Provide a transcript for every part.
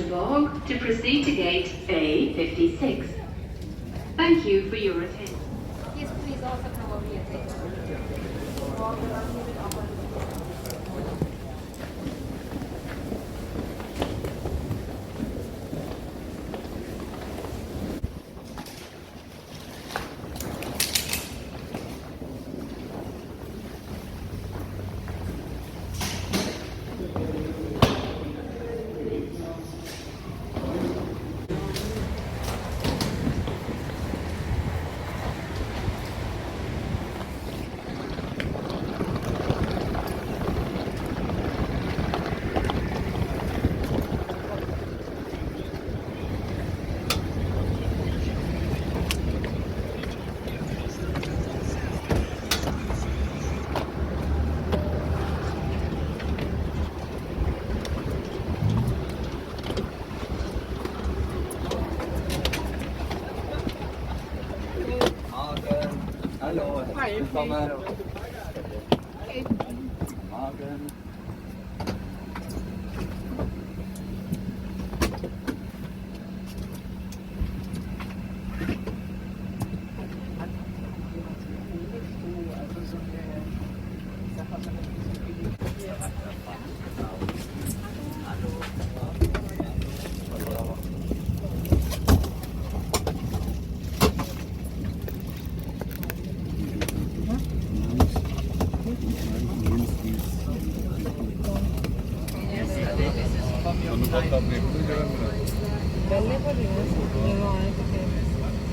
Gothenburg to proceed to gate A56. Thank you for your attention. Yes, please also come over here. Thank you. Hallo, herzlich willkommen. Morgen.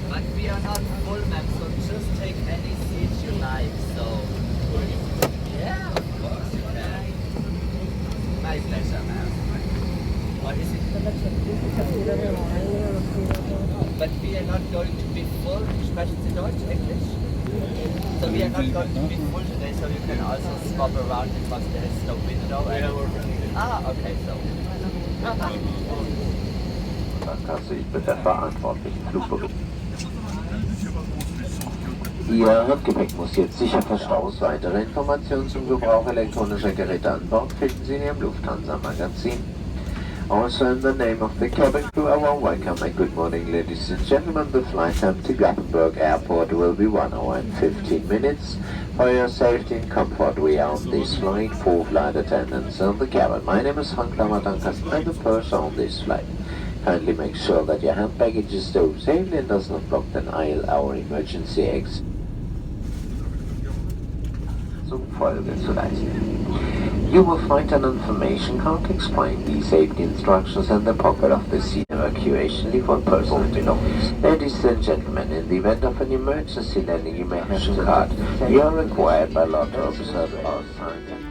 But we are not full, ma'am, so just take any seat you like. So, yeah, of course you can. My pleasure, ma'am. What is it? But we are not going to be full. Sprechen Sie Deutsch, English? So we are not going to be full today, so you can also swap around because there is no window. Okay, so. Kasse, ich bin der verantwortlichen Flugbericht. Ihr Handgepäck muss jetzt sicher verstaut. Weitere Informationen zum Gebrauch elektronischer Geräte an Bord finden Sie in Ihrem Lufthansa-Magazin. Also in the name of the cabin crew, a warm welcome and good morning, ladies and gentlemen. The flight time to Gothenburg Airport will be 1 hour and 15 minutes. For your safety and comfort, we are on this flight 4 flight attendants in the cabin. My name is Frank Lamadankas and I'm the purser on this flight. Kindly make sure that your hand baggage is stowed safely and does not block the aisle or emergency exit. Folge zu leisten. You will find an information card explaining the safety instructions and the pocket of the seat evacuation leave for personal belongings. Ladies and gentlemen, in the event of an emergency landing, you may have the card. You are required by law to observe all signs and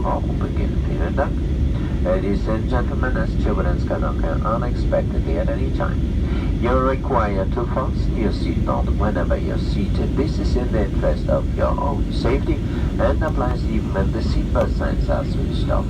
Flugversuch auch beginnen. Vielen Dank. Ladies and gentlemen, as turbulence can occur unexpectedly at any time, you're required to fasten your seatbelt whenever you're seated. This is in the interest of your own safety and applies even when the seatbelt signs are switched off.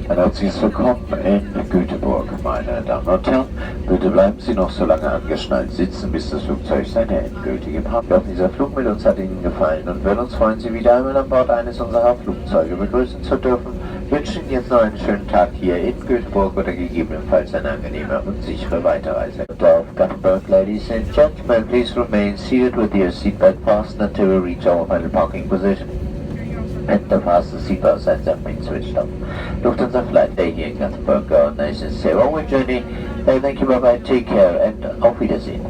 Ein herzliches Willkommen in Gothenburg, meine Damen und Herren. Bitte bleiben Sie noch so lange angeschnallt sitzen, bis das Flugzeug seine endgültige Park. Wir hoffen, dieser Flug mit uns hat Ihnen gefallen und würden uns freuen, Sie wieder einmal an Bord eines unserer Flugzeuge begrüßen zu dürfen. Wir wünschen Ihnen jetzt noch einen schönen Tag hier in Gothenburg oder gegebenenfalls eine angenehme und sichere Weiterreise. Of Gothenburg, ladies and gentlemen, please remain seated with your seatbelt fastened until we reach our final parking position. And the fasten seatbelt signs have been switched off. Lufthansa Flight Day here in Gothenburg, nice and safe on your journey. Thank you, bye bye, take care and auf Wiedersehen.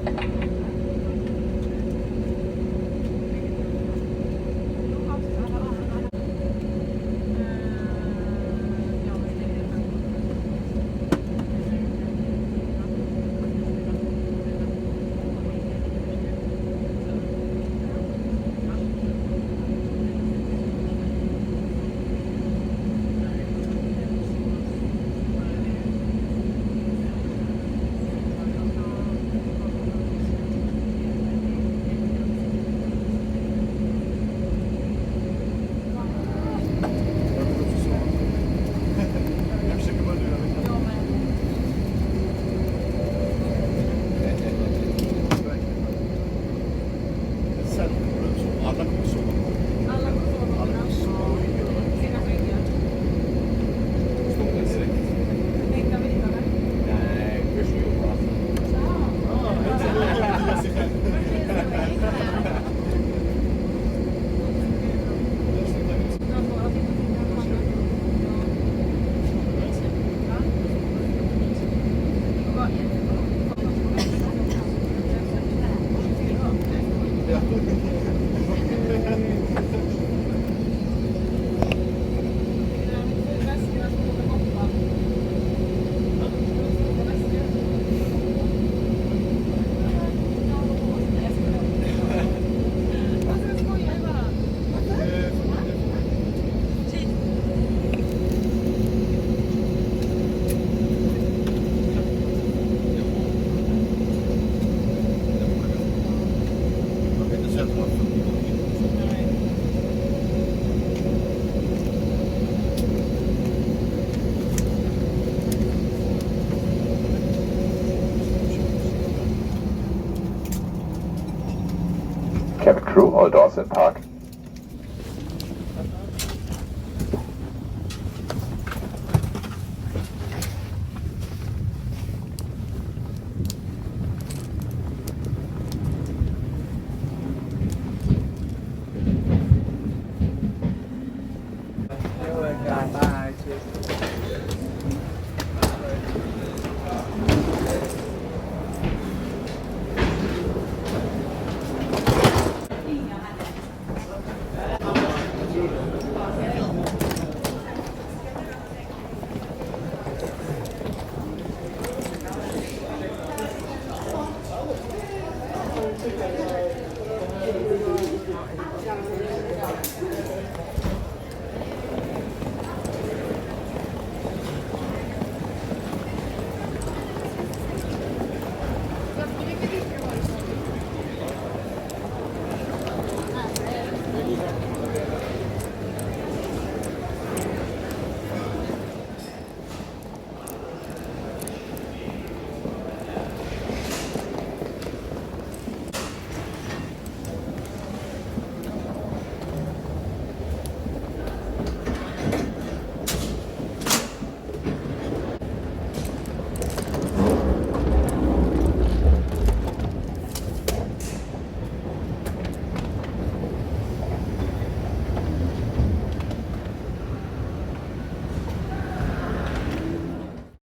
Cabin crew, all doors in park. Bye. Cheers.